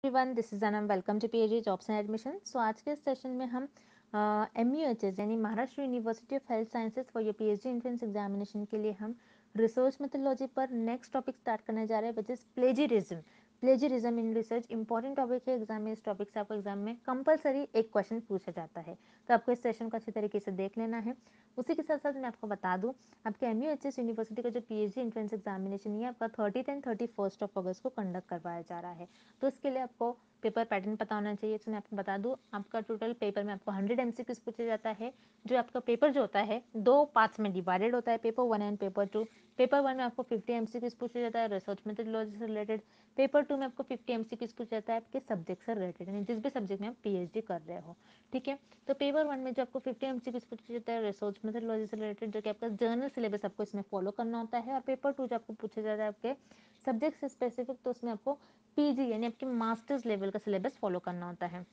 Everyone, this is Anam. Welcome to PhD jobs and admission. So आज के session में हम MUHS यानी Maharashtra university of health sciences for your PhD entrance examination के लिए हम रिसर्च मेथोडोलॉजी पर नेक्स्ट टॉपिक स्टार्ट करने जा रहे हैं, which is plagiarism. Plagiarism in research important topic है। एग्जाम में इस टॉपिक से आपको एग्जाम में कंपलसरी एक क्वेश्चन पूछा जाता है, तो आपको इस सेशन को अच्छी तरीके से देख लेना है। उसी के साथ साथ मैं आपको बता दूं, आपके MUHS यूनिवर्सिटी का जो पीएचडी एंट्रेंस एग्जामिनेशन है आपका 30 एंड 31 अगस्त को कंडक्ट करवाया जा रहा है। तो इसके लिए आपको पेपर पैटर्न पता होना चाहिए। तो मैं आपको बता दूं, आपका टोटल पेपर में आपको 100 MCQs पूछा जाता है। जो आपका पेपर जो होता है दो पार्ट्स में डिवाइडेड होता है, पेपर 1 एंड पेपर 2। पेपर 1 में आपको 50 MCQs पूछा जाता है रिसर्च मेथोडोलॉजी से रिलेटेड। पेपर 2 में आपको 50 MCQs पूछा जाता है आपके सब्जेक्ट से रिलेटेड, यानी जिस भी सब्जेक्ट में आप पीएचडी कर रहे हो। ठीक है, तो पेपर 1 में जो आपको 50 MCQs पूछा जाता है रिसर्च मेथोडोलॉजी से रिलेटेड, जो कि आपका जर्नल सिलेबस आपको इसमें फॉलो करना होता है। और पेपर 2 जो आपको पूछा जाता है आपके सब्जेक्ट से स्पेसिफिक, तो उसमें आपको पीजी यानी आपके मास्टर्स लेवल का सिलेबस फॉलो करना होता है।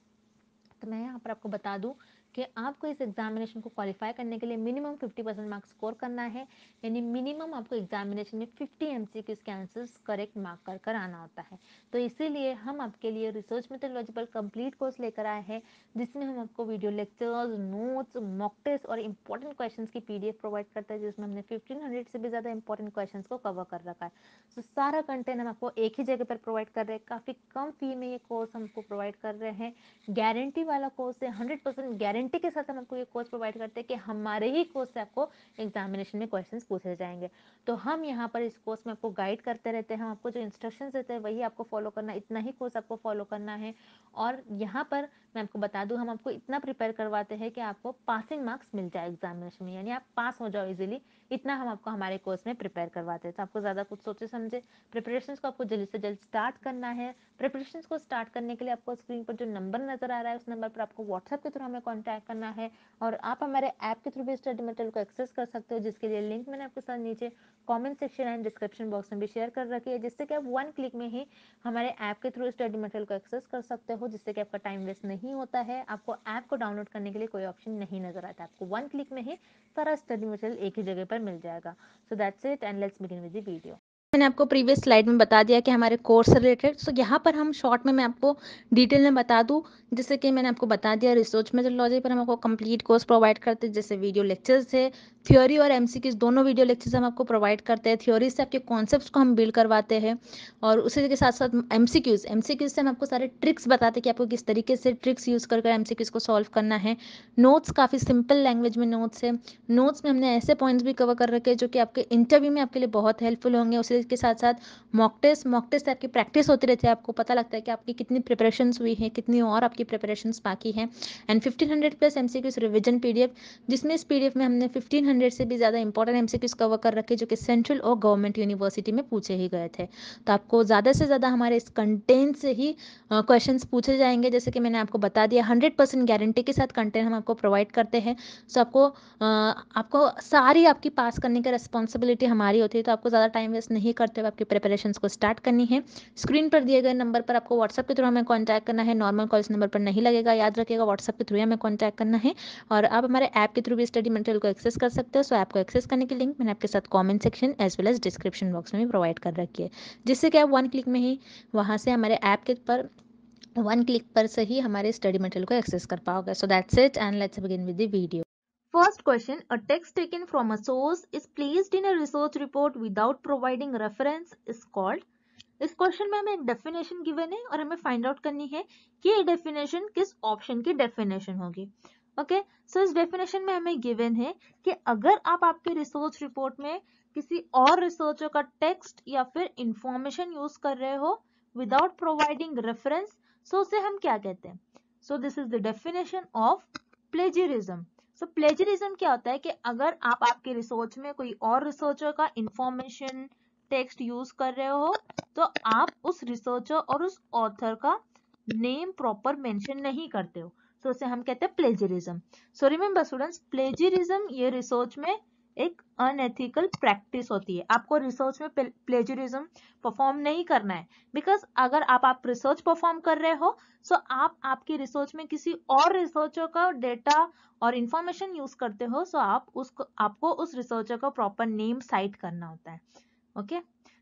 तो मैं यहाँ पर आपको बता दूं कि आपको इस एग्जामिनेशन को क्वालिफाई करने के लिए मिनिमम 50% मार्क्स स्कोर करना है, यानी मिनिमम आपको एग्जामिनेशन में 50 MCQs के आंसर्स करेक्ट मार्क कर कर आना होता है। तो इसीलिए हम आपके लिए रिसर्च मेथोडोलॉजी पर कंप्लीट कोर्स लेकर आए हैं, जिसमें हम आपको video lectures, notes, mock test और इंपॉर्टेंट क्वेश्चंस की PDF प्रोवाइड करते हैं, जिसमें हमने 1500 से भी ज़्यादा इंपॉर्टेंट क्वेश्चंस को कवर कर रखा है। तो सारा कंटेंट हम आपको एक ही जगह पर प्रोवाइड कर रहे हैं। काफ़ी कम फी में ये कोर्स हमको प्रोवाइड कर रहे हैं। गारंटी वाला कोर्स है, 100% गारंटी के साथ हम आपको ये कोर्स प्रोवाइड करते हैं कि हमारे ही कोर्स से आपको एग्जामिनेशन में क्वेश्चंस पूछे जाएंगे। तो हम यहाँ पर इस कोर्स में आपको गाइड करते रहते हैं, हम आपको जो इंस्ट्रक्शंस देते हैं वही आपको फॉलो करना, इतना ही कोर्स आपको फॉलो करना है। और यहाँ पर मैं आपको बता दूं, हम आपको इतना प्रिपेयर करवाते हैं कि आपको पासिंग मार्क्स मिल जाए एग्जामिनेशन में, यानी आप पास हो जाओ इजीली। इतना हम आपको हमारे कोर्स में प्रिपेयर करवाते हैं। तो आपको ज़्यादा कुछ सोचे समझे प्रिपरेशंस को आपको जल्द से जल्द स्टार्ट करना है। प्रिपरेशंस को स्टार्ट करने के लिए आपको स्क्रीन पर जो नंबर नजर आ रहा है उस नंबर पर आपको व्हाट्सएप के थ्रू हमें कॉन्टैक्ट करना है, और आप हमारे ऐप के थ्रू भी स्टडी मटेरियल को एक्सेस कर सकते हो, जिसके लिए लिंक मैंने आपके साथ नीचे comment section and description box में भी शेयर कर रखी है, जिससे कि आप 1 क्लिक में ही हमारे ऐप के थ्रू स्टडी मटेरियल को एक्सेस कर सकते हो, जिससे कि आपका टाइम वेस्ट नहीं होता है। आपको ऐप को डाउनलोड करने के लिए कोई ऑप्शन नहीं नजर आता, आपको 1 क्लिक में ही सारा स्टडी मटेरियल एक ही जगह पर मिल जाएगा। So that's it and let's begin with the video. मैंने आपको प्रीवियस स्लाइड में बता दिया कि हमारे कोर्स से रिलेटेड, सो यहाँ पर हम शॉर्ट में मैं आपको डिटेल में बता दूँ। जैसे कि मैंने आपको बता दिया, रिसर्च मेथोडोलॉजी पर हम आपको कंप्लीट कोर्स प्रोवाइड करते हैं, जैसे वीडियो लेक्चर्स है, थ्योरी और MCQs दोनों वीडियो लेक्चर्स हम आपको प्रोवाइड करते हैं। थ्योरी से आपके कॉन्सेप्ट्स को हम बिल्ड करवाते हैं, और उसी के साथ साथ MCQs से हम आपको सारे ट्रिक्स बताते हैं कि आपको किस तरीके से ट्रिक्स यूज़ कर MCQs को सॉल्व करना है। नोट्स काफ़ी सिंपल लैंग्वेज में नोट्स है। नोट्स में हमने ऐसे पॉइंट्स भी कवर कर रखे हैं जो कि आपके इंटरव्यू में आपके लिए बहुत हेल्पफुल होंगे। उसी के साथ साथ मॉक टेस्ट से आपकी प्रैक्टिस होती रहती है, आपको पता लगता है कि आपकी कितनी प्रिपरेशंस हुई हैं, कितनी और आपकी प्रिपरेशंस बाकी हैं। And 1500 plus MCQs revision PDF, जिसमें इस PDF में हमने 1500 से भी ज़्यादा इंपॉर्टेंट MCQs कवर कर रखे जो कि सेंट्रल और गवर्नमेंट यूनिवर्सिटी में पूछे ही गए थे। तो आपको ज़्यादा से ज़्यादा हमारे इस कंटेंट से ही क्वेश्चंस पूछे जाएंगे। जैसे कि मैंने आपको बता दिया, 100% गारंटी के साथ कंटेंट हम आपको प्रोवाइड करते हैं। सो आपको सारी आपकी पास करने की रिस्पॉन्सिबिलिटी हमारी होती है, तो आपको ज़्यादा टाइम वेस्ट नहीं करते हुए आपकी प्रिपरेशंस को स्टार्ट करनी है। स्क्रीन पर दिए गए नंबर पर आपको व्हाट्सएप के थ्रू हमें कॉन्टैक्ट करना है, नॉर्मल कॉल इस नंबर पर नहीं लगेगा, याद रखिएगा, व्हाट्सएप के थ्रू हमें कॉन्टैक्ट करना है। और आप हमारे ऐप के थ्रू भी स्टडी मटेरियल को एक्सेस कर सकते हो। सो ऐप को एक्सेस करने की लिंक मैंने आपके साथ comment section as well as description box में भी प्रोवाइड कर रखी है, जिससे कि आप 1 क्लिक में ही वहाँ से हमारे ऐप के पर 1 क्लिक पर से ही हमारे स्टडी मटेरियल को एक्सेस कर पाओगे। So that's it and let's begin with the video. First question, a text taken from a source is placed in a research report without providing reference is called। इस question में हमें एक definition given है और हमें find out करनी है कि ये डेफिनेशन किस ऑप्शन की डेफिनेशन होगी। ओके, सो इस डेफिनेशन में हमें गिवन है कि अगर आप आपके रिसर्च रिपोर्ट में किसी और रिसर्चर का टेक्स्ट या फिर इंफॉर्मेशन यूज कर रहे हो विदाउट प्रोवाइडिंग रेफरेंस, सो उसे हम क्या कहते हैं। सो this is the definition of plagiarism. So plagiarism क्या होता है कि अगर आप आपके रिसर्च में कोई और रिसर्चर का इंफॉर्मेशन टेक्स्ट यूज कर रहे हो, तो आप उस रिसर्चर और उस ऑथर का नेम प्रॉपर मेंशन नहीं करते हो, तो उसे हम कहते हैं plagiarism. So remember students, plagiarism ये रिसर्च में एक अनएथिकल प्रैक्टिस होती है। आपको रिसर्च में प्लेजरिज्म परफॉर्म नहीं करना है, बिकॉज अगर आप रिसर्च परफॉर्म कर रहे हो, सो आप आपकी रिसर्च में किसी और रिसर्चर का डेटा और इंफॉर्मेशन यूज करते हो, सो आपको उस रिसर्चर का प्रॉपर नेम साइट करना होता है। ओके,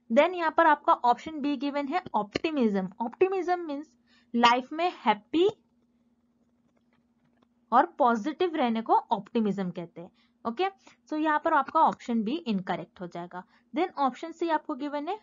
देन यहाँ पर आपका ऑप्शन बी गिवन है ऑप्टिमिज्म। ऑप्टिमिज्म मीन्स लाइफ में हैप्पी और पॉजिटिव रहने को ऑप्टिमिज्म कहते हैं। ओके, सो यहाँ पर आपका ऑप्शन बी इनकरेक्ट हो जाएगा। देन ऑप्शन सी आपको गिवन है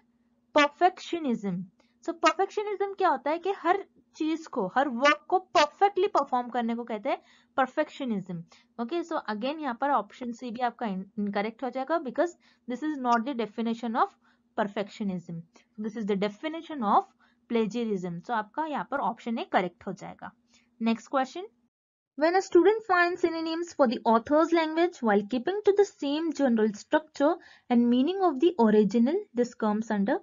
परफेक्शनिज्म। सो परफेक्शनिज्म क्या होता है कि हर चीज को, हर वर्क को परफेक्टली परफॉर्म करने को कहते हैं परफेक्शनिज्म। ओके, सो अगेन यहाँ पर ऑप्शन सी भी आपका इनकरेक्ट हो जाएगा because this is not the definition of perfectionism, this is the definition of plagiarism. So आपका यहाँ पर ऑप्शन ए करेक्ट हो जाएगा। Next question, when a student finds synonyms for the author's language while keeping to the same general structure and meaning of the original, this comes under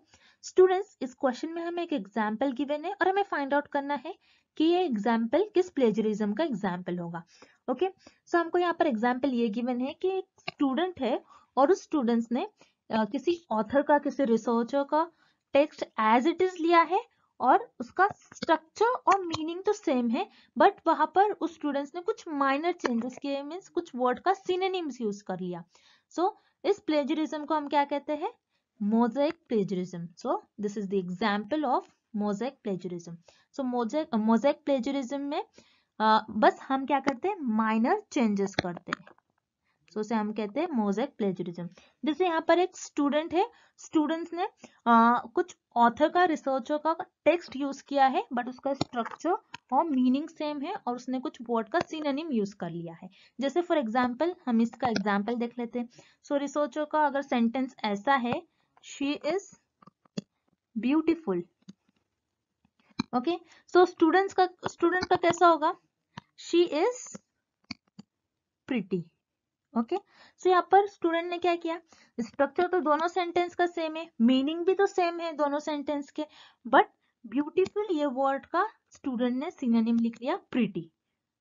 students। इस question में हमें एक example given है और हमें find out करना है कि ये एग्जाम्पल किस प्लेजरिज्म का एग्जाम्पल होगा। ओके, सो हमको यहाँ पर एग्जाम्पल ये गिवन है कि एक स्टूडेंट है और उस स्टूडेंट्स ने किसी ऑथर का, किसी रिसर्चर का टेक्स्ट एज इट इज लिया है और उसका स्ट्रक्चर और मीनिंग तो सेम है, बट वहां पर उस स्टूडेंट्स ने कुछ माइनर चेंजेस किए, मींस कुछ वर्ड का सिनोनिम्स यूज कर लिया। सो इस प्लेजरिज्म को हम क्या कहते हैं? Mosaic plagiarism. So this is the example of mosaic plagiarism. So mosaic plagiarism में बस हम क्या करते हैं? माइनर चेंजेस करते हैं। सो उसे हम कहते हैं मोज़ेक प्लेजरिज्म। जैसे यहाँ पर एक स्टूडेंट है, स्टूडेंट्स ने कुछ ऑथर का, रिसर्चर का टेक्स्ट यूज किया है बट उसका स्ट्रक्चर और मीनिंग सेम है और उसने कुछ वर्ड का सिनोनिम यूज कर लिया है। जैसे फॉर एग्जांपल हम इसका एग्जांपल देख लेते हैं। सो रिसर्चर का अगर सेंटेंस ऐसा है, she is beautiful. Okay, so student का कैसा होगा? She is pretty. Okay, so यहाँ पर स्टूडेंट ने क्या किया? स्ट्रक्चर तो दोनों सेंटेंस का सेम है, मीनिंग भी तो सेम है दोनों सेंटेंस के, बट ब्यूटीफुल ये वर्ड का स्टूडेंट ने सिनोनिम लिख लिया प्रिटी।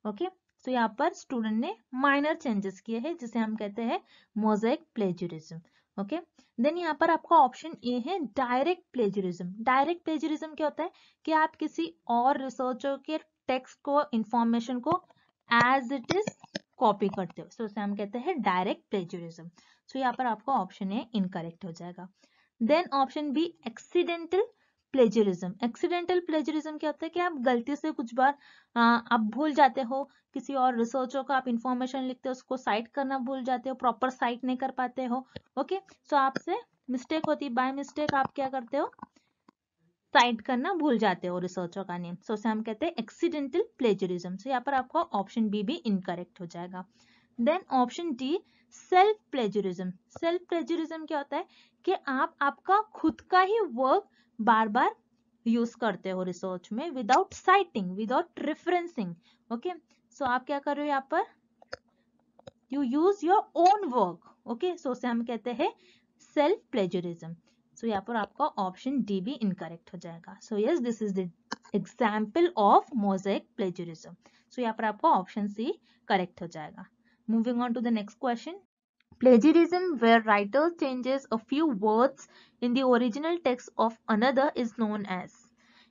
ओके, सो यहाँ पर स्टूडेंट ने माइनर चेंजेस किए हैं जिसे हम कहते हैं मोज़ेक प्लेजरिज्म। ओके, देन यहाँ पर आपका ऑप्शन ए है डायरेक्ट प्लेजरिज्म। डायरेक्ट प्लेजरिज्म क्या होता है कि आप किसी और रिसर्चर के टेक्स्ट को, इंफॉर्मेशन को एज इट इज कॉपी करते हो, सो उसे हम कहते हैं डायरेक्ट प्लेजरिज्म। सो यहाँ पर आपका ऑप्शन ए इनकरेक्ट हो जाएगा। Then option B accidental plagiarism. Accidental plagiarism क्या होता है कि आप गलती से कुछ बार आप भूल जाते हो, किसी और रिसर्चर का आप इंफॉर्मेशन लिखते हो, उसको साइट करना भूल जाते हो, प्रॉपर साइट नहीं कर पाते हो। ओके, सो आपसे मिस्टेक होती है, बाय मिस्टेक आप क्या करते हो? साइट करना भूल जाते हो रिसर्चर का नेम, सो उसे हम कहते हैं एक्सीडेंटल प्लेजरिज्म। सो यहाँ पर आपका ऑप्शन बी भी इनकरेक्ट हो जाएगा। Then option D self plagiarism. Self plagiarism क्या होता है कि आप आपका खुद का ही वर्क बार बार यूज करते हो रिसर्च में without citing, without referencing. Okay, so आप क्या कर रहे हो यहाँ पर? You use your own work. Okay, so उसे हम कहते हैं सेल्फ प्लेजरिज्म। सो यहाँ पर आपका ऑप्शन डी भी इनकरेक्ट हो जाएगा। So yes, this is the example of mosaic plagiarism. So यहाँ पर आपका ऑप्शन सी करेक्ट हो जाएगा। Moving on to the next question, plagiarism where writer changes a few words in the original text of another is known as।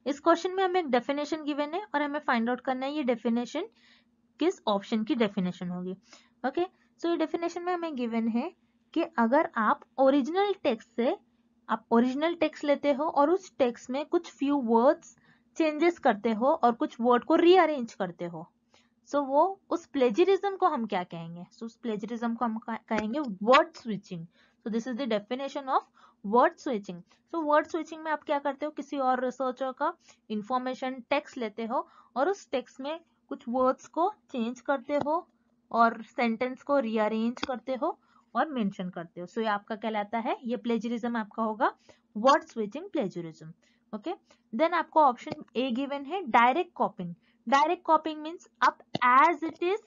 इस question में हमें एक definition given है और हमें फाइंड आउट करना है ये डेफिनेशन किस ऑप्शन की डेफिनेशन होगी। ओके, सो ये डेफिनेशन में हमें गिवन है कि अगर आप ओरिजिनल टेक्स्ट से, आप ओरिजिनल टेक्स्ट लेते हो और उस टेक्स्ट में कुछ फ्यू वर्ड्स चेंजेस करते हो और कुछ वर्ड को रीअरेंज करते हो, सो वो उस प्लेजरिज्म को हम क्या कहेंगे? सो उस प्लेजरिज्म को हम कहेंगे word switching. So this is the definition of word switching. So word switching में आप क्या करते हो? किसी और रिसर्चर का इंफॉर्मेशन टेक्स्ट लेते हो और उस टेक्स्ट में कुछ वर्ड्स को चेंज करते हो और सेंटेंस को रीअरेंज करते हो और मेंशन करते हो। सो ये आपका कहलाता है, ये प्लेजरिज्म आपका होगा word switching plagiarism. Okay, then आपको ऑप्शन ए गिवन है direct copying. Direct copying means आप एज इट इज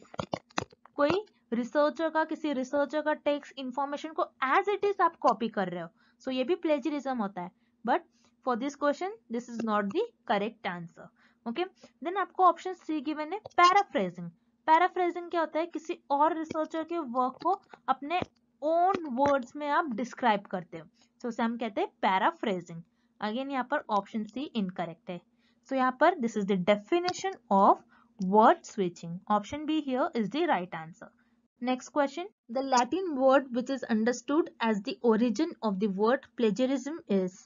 कोई रिसर्चर का, किसी रिसर्चर का टेक्स्ट इंफॉर्मेशन को एज इट इज आप कॉपी कर रहे हो, सो ये भी प्लेजरिज्म होता है, but for this question this is not the correct answer. Okay, then आपको ऑप्शन सी गिवन है पैराफ्रेजिंग। पैराफ्रेजिंग क्या होता है? किसी और रिसर्चर के वर्क को अपने ओन वर्ड्स में आप डिस्क्राइब करते हो, सो उसे हम कहते हैं पैराफ्रेजिंग। अगेन यहाँ पर ऑप्शन सी इनकरेक्ट है। So यहाँ पर this is the definition of word switching. Option B here is the right answer. Next question. The Latin word which is understood as the origin of the word plagiarism is.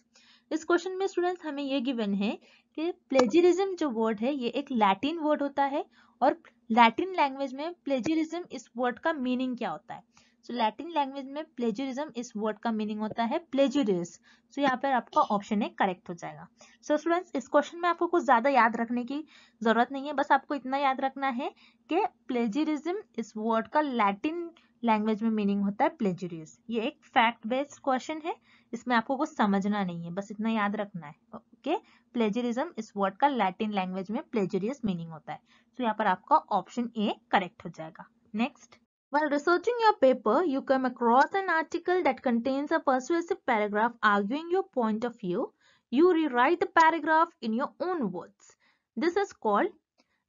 इस question में students हमें ये given है कि plagiarism जो word है ये एक लैटिन वर्ड होता है और लैटिन लैंग्वेज में प्लेजरिज्म इस वर्ड का मीनिंग क्या होता है। सो लैटिन लैंग्वेज में प्लेजरिज्म इस वर्ड का मीनिंग होता है प्लेजरियस। सो यहाँ पर आपका ऑप्शन ए करेक्ट हो जाएगा। सो स्टूडेंट्स इस क्वेश्चन में आपको कुछ ज्यादा याद रखने की जरूरत नहीं है, बस आपको इतना याद रखना है कि प्लेजरिज्म इस वर्ड का लैटिन लैंग्वेज में मीनिंग होता है प्लेजरियस। ये एक फैक्ट बेस्ड क्वेश्चन है, इसमें आपको कुछ समझना नहीं है, बस इतना याद रखना है। ओके, प्लेजरिज्म इस वर्ड का लैटिन लैंग्वेज में प्लेजरियस मीनिंग होता है। तो यहाँ पर आपका ऑप्शन ए करेक्ट हो जाएगा। Next, while researching your paper you come across an article that contains a persuasive paragraph arguing your point of view. You rewrite the paragraph in your own words. This is called,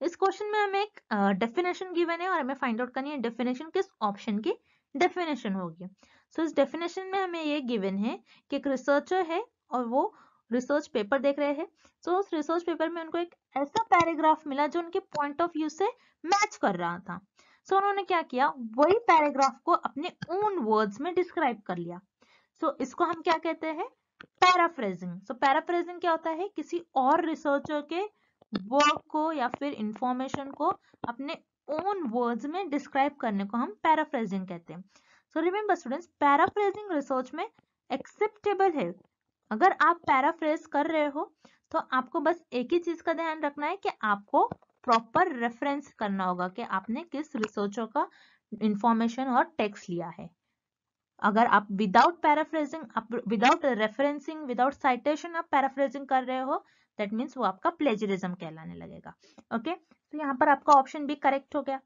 इस question में हमें एक definition given है और हमें find out करनी है definition किस ऑप्शन की डेफिनेशन होगी। सो इस डेफिनेशन में हमें ये गिवन है कि एक रिसर्चर है और वो रिसर्च पेपर देख रहे हैं। सो उस रिसर्च पेपर में उनको एक ऐसा पैराग्राफ मिला जो उनके पॉइंट ऑफ व्यू से मैच कर रहा था। सो उन्होंने क्या किया, वही पैराग्राफ को अपने ओन वर्ड्स में डिस्क्राइब कर लिया। सो इसको हम क्या कहते हैं, पैराफ्रेजिंग। सो पैराफ्रेजिंग क्या होता है, किसी और रिसर्चर के वर्क को या फिर इंफॉर्मेशन को अपने ओन वर्ड्स में डिस्क्राइब करने को हम पैराफ्रेजिंग कहते हैं। So remember students, paraphrasing research में एक्सेप्टेबल है। अगर आप पैराफ्रेज कर रहे हो तो आपको बस एक ही चीज का ध्यान रखना है कि आपको प्रॉपर रेफरेंस करना होगा कि आपने किस रिसर्चर का इंफॉर्मेशन और टेक्स्ट लिया है। अगर आप विदाउट पैराफ्रेजिंग, आप विदाउट रेफरेंसिंग, विदाउट साइटेशन आप पैराफ्रेजिंग कर रहे हो, दैट मीन्स वो आपका प्लेजरिज्म कहलाने लगेगा। ओके, तो यहाँ पर आपका ऑप्शन बी करेक्ट हो गया।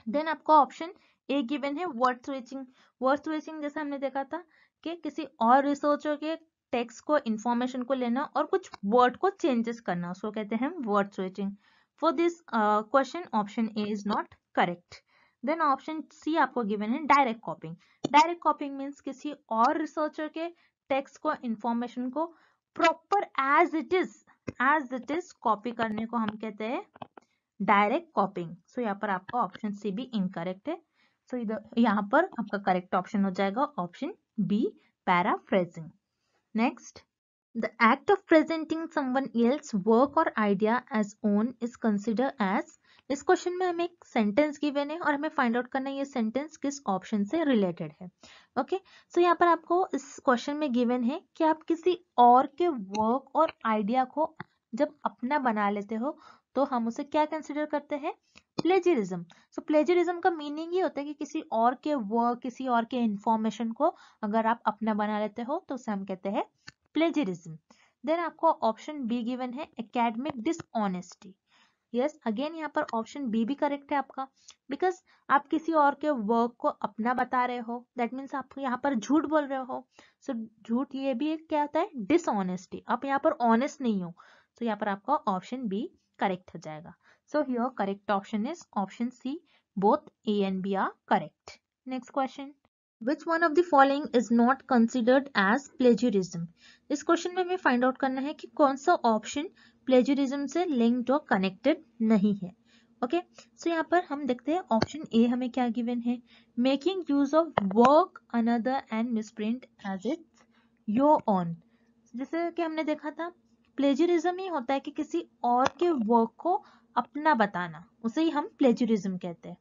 देन आपका ऑप्शन ए गिवन है वर्ड स्विचिंग। वर्ड स्विचिंग जैसे हमने देखा था कि किसी और रिसर्चर के टेक्स्ट को, इंफॉर्मेशन को लेना और कुछ वर्ड को चेंजेस करना, उसको कहते हैं word switching. For this question option A is not correct. Then option C आपको गिवन है direct copying. Direct copying means किसी और रिसर्चर के टेक्स्ट को, इंफॉर्मेशन को proper as it is copy करने को हम कहते हैं डायरेक्ट कॉपिंग। सो यहाँ पर आपका ऑप्शन सी भी इनकरेक्ट है। सो इधर यहाँ पर आपका करेक्ट ऑप्शन हो जाएगा option B, paraphrasing. Next, the act of presenting someone else work और idea as own is consider as. इस क्वेश्चन में हमें एक सेंटेंस गिवन है और हमें फाइंड आउट करना है ये सेंटेंस किस ऑप्शन से रिलेटेड है। ओके, सो यहाँ पर आपको इस क्वेश्चन में गिवन है कि आप किसी और के वर्क और आइडिया को जब अपना बना लेते हो तो हम उसे क्या कंसिडर करते हैं, प्लेजरिज्म। सो प्लेजरिज्म का मीनिंग ये होता है कि किसी और के वर्क, किसी और के इंफॉर्मेशन को अगर आप अपना बना लेते हो तो उसे हम कहते हैं प्लेजरिज्म। देन आपको ऑप्शन बी गिवन है एकेडमिक डिसऑनेस्टी। यस, अगेन यहाँ पर ऑप्शन बी भी करेक्ट है आपका, बिकॉज आप किसी और के वर्क को अपना बता रहे हो, दैट मीन्स आप यहाँ पर झूठ बोल रहे हो। सो झूठ ये भी एक क्या होता है, डिसऑनेस्टी। आप यहाँ पर ऑनेस्ट नहीं हो, तो यहाँ पर आपका ऑप्शन बी करेक्ट हो जाएगा। So here correct option is option C, both A and B are correct. Next question, which one of the following is not considered as plagiarism? इस क्वेश्चन में हमें फाइंड आउट करना है कि कौन सा ऑप्शन प्लेजरिज्म से लिंक्ड और कनेक्टेड नहीं है। ओके, सो यहाँ पर हम देखते हैं ऑप्शन ए हमें क्या गिवन है, making use of work another and misprint as it's your own. जैसे कि हमने देखा था प्लेजरिज्म ही होता है कि किसी और के वर्क को अपना बताना, उसे ही हम प्लेजरिज्म कहते हैं।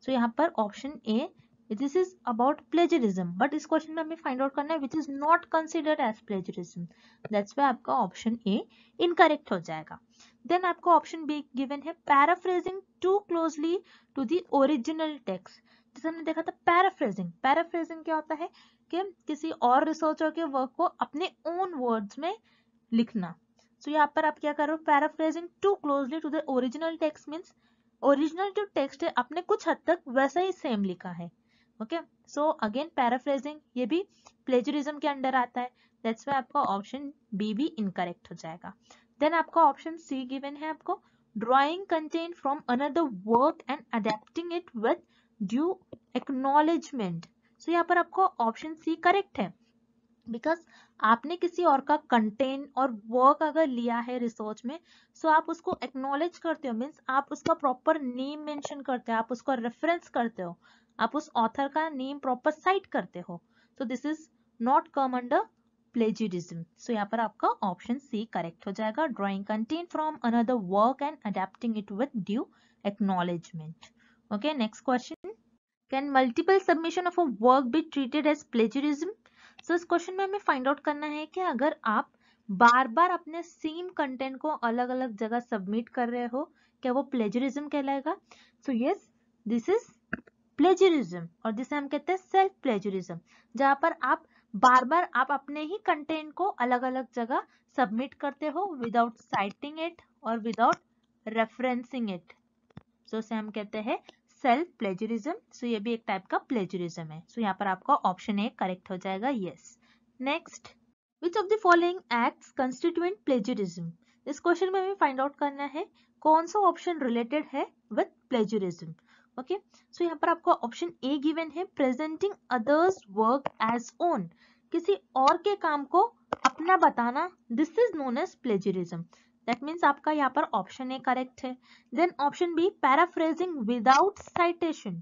सो यहाँ पर option A, this is about plagiarism, but इस क्वेश्चन में हमें फाइंड आउट करना है which is not considered as plagiarism, that's why आपका ऑप्शन ए इनकरेक्ट हो जाएगा। देन आपको ऑप्शन बी गिवन है paraphrasing too closely to the original text. जैसे हमने देखा था पैराफ्रेजिंग, पैराफ्रेजिंग क्या होता है कि किसी और रिसर्चर के वर्क को अपने ओन वर्ड्स में लिखना। सो यहाँ पर आप क्या कर रहे हो, paraphrasing too closely to the original text means original जो टेक्स्ट है आपने कुछ हद तक वैसा ही सेम लिखा है। ओके, सो अगेन पैराफ्रेजिंग ये भी प्लेजरिज्म के अंडर आता है, दैट्स व्हाई आपका ऑप्शन बी भी इनकरेक्ट हो जाएगा। देन आपका ऑप्शन सी गिवन है आपको drawing content from another work and adapting it with due acknowledgement. So यहाँ पर आपको ऑप्शन सी करेक्ट है, बिकॉज आपने किसी और का कंटेंट और वर्क अगर लिया है रिसर्च में, सो आप उसको एक्नॉलेज करते हो, मीन्स आप उसका प्रॉपर नेम मेंशन करते हो, आप उसका रेफरेंस करते हो, आप उस ऑथर का नेम प्रॉपर साइट करते हो। So this is not come under plagiarism. So यहाँ पर आपका ऑप्शन सी करेक्ट हो जाएगा। Drawing content from another work and adapting it with due acknowledgement. Okay, next question, can multiple submission of a work be treated as plagiarism? So इस question में हमें find out करना है कि अगर आप बार बार अपने सेम कंटेंट को अलग अलग जगह सबमिट कर रहे हो, क्या वो प्लेजरिज्म कहलाएगा? सो यस, दिस इज प्लेजरिज्म, और जिसे हम कहते हैं सेल्फ प्लेजरिज्म, जहां पर आप बार बार आप अपने ही कंटेंट को अलग अलग जगह सबमिट करते हो विदाउट साइटिंग इट और विदाउट रेफरेंसिंग इट। सो इसे हम कहते हैं सेल्फ प्लेजरिज्म। सो ये भी एक टाइप का प्लेजरिज्म है। सो यहाँ पर आपका ऑप्शन ए करेक्ट हो जाएगा, yes. Next, which of the following acts constituent plagiarism? इस क्वेश्चन में हमें फाइंड आउट करना है कौन सा ऑप्शन रिलेटेड है विद प्लेजरिज्म। ओके, सो यहाँ पर आपको ऑप्शन ए गिवन है, presenting others work as own, किसी और के काम को अपना बताना, this is known as plagiarism. That means आपका यहाँ पर ऑप्शन ए करेक्ट है। Then option B, paraphrasing without citation.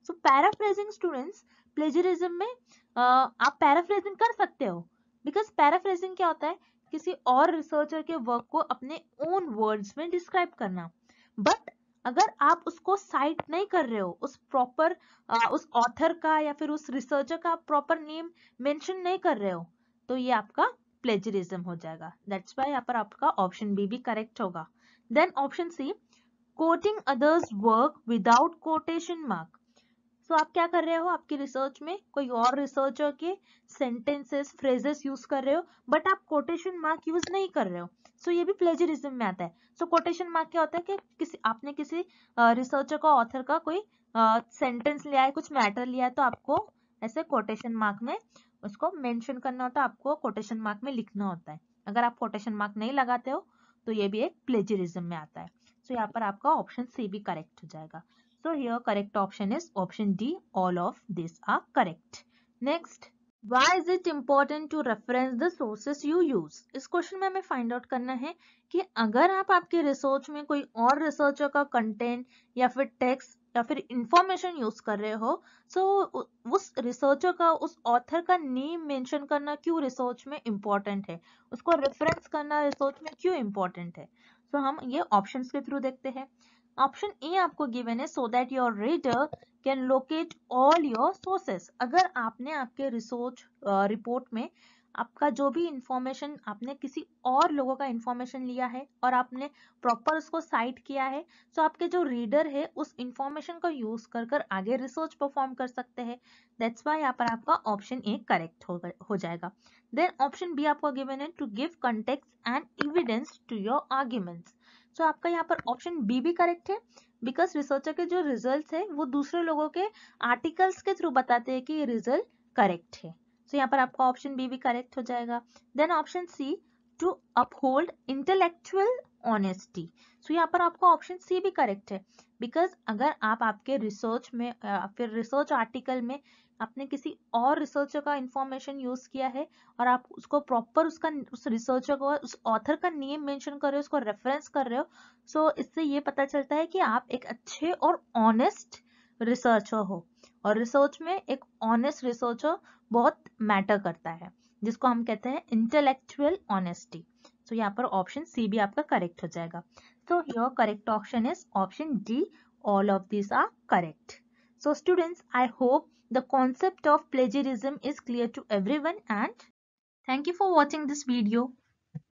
सो पैराफ्रेजिंग स्टूडेंट्स, प्लेजरिज्म में आप पैराफ्रेजिंग कर सकते हो, बिकॉज पैराफ्रेजिंग क्या होता है, किसी और रिसर्चर के वर्क को अपने ओन वर्ड्स में डिस्क्राइब करना। बट अगर आप उसको साइट नहीं कर रहे हो, उस प्रॉपर उस ऑथर का या फिर उस रिसर्चर का प्रॉपर नेम मेंशन नहीं कर रहे हो, तो ये आपका प्लेजरिज्म हो जाएगा। दैट्स व्हाई यहाँ पर आपका ऑप्शन बी भी करेक्ट होगा। Then option C, quoting others work without quotation mark. So आप क्या कर रहे हो, आपकी रिसर्च में कोई और रिसर्चर के सेंटेंसेस, फ्रेजेस यूज कर रहे हो, बट आप कोटेशन मार्क यूज नहीं कर रहे हो। सो ये भी प्लेजरिज्म में आता है। सो कोटेशन मार्क क्या होता है कि आपने किसी रिसर्चर का, ऑथर का कोई सेंटेंस लिया है, कुछ मैटर लिया है, तो आपको ऐसे कोटेशन मार्क में उसको मेंशन करना होता है, आपको कोटेशन मार्क में लिखना होता है। अगर आप कोटेशन मार्क नहीं लगाते हो तो ये भी एक प्लेजरिज्म में आता है। सो यहाँ पर आपका ऑप्शन सी भी करेक्ट हो जाएगा। So here correct option is option D. All of these are correct. Next, why is it important to reference the sources you use? इस क्वेश्चन में हमें फाइंड आउट करना है कि अगर आप आपके रिसर्च में कोई और रिसर्चर का कंटेंट या फिर टेक्स्ट या फिर इंफॉर्मेशन यूज कर रहे हो, सो उस रिसर्चर का, उस ऑथर का नेम मेंशन करना क्यों रिसर्च में इंपॉर्टेंट है, उसको रेफरेंस करना रिसर्च में क्यों इंपॉर्टेंट है। सो हम ये ऑप्शंस के थ्रू देखते हैं। ऑप्शन ए आपको गिवन है, so that your reader can locate all your sources. अगर आपने आपके रिसर्च रिपोर्ट में आपका जो भी इंफॉर्मेशन, आपने किसी और लोगों का इंफॉर्मेशन लिया है और आपने प्रॉपर उसको साइट किया है, तो आपके जो रीडर है उस इंफॉर्मेशन को यूज कर कर आगे रिसर्च परफॉर्म कर सकते हैं। दैट्स व्हाई यहाँ पर आपका ऑप्शन ए करेक्ट हो जाएगा। देन ऑप्शन बी आपको गिवन है, to give context and evidence to your arguments. तो आपका यहाँ पर ऑप्शन बी भी करेक्ट है, बिकॉज रिसर्चर के जो रिजल्ट्स है वो दूसरे लोगों के आर्टिकल्स के थ्रू बताते हैं कि ये रिजल्ट करेक्ट है। तो यहाँ पर आपका ऑप्शन बी भी करेक्ट हो जाएगा। Then option C, to uphold intellectual honesty. So यहाँ पर आपका ऑप्शन सी भी करेक्ट है, बिकॉज अगर आप आपके रिसर्च में फिर रिसर्च आर्टिकल में आपने किसी और रिसर्चर का इंफॉर्मेशन यूज किया है और आप उसको प्रॉपर उस रिसर्चर को, उस ऑथर का नेम मेंशन कर रहे हो, उसको रेफरेंस कर रहे हो, सो इससे ये पता चलता है कि आप एक अच्छे और ऑनेस्ट रिसर्चर हो। और रिसर्च में एक ऑनेस्ट रिसर्चर बहुत मैटर करता है, जिसको हम कहते हैं इंटेलेक्चुअल ऑनेस्टी। तो यहाँ पर ऑप्शन सी भी आपका करेक्ट हो जाएगा। So your correct option is option D. All of these are correct. So students, I hope the concept of plagiarism is clear to everyone, and thank you for watching this video.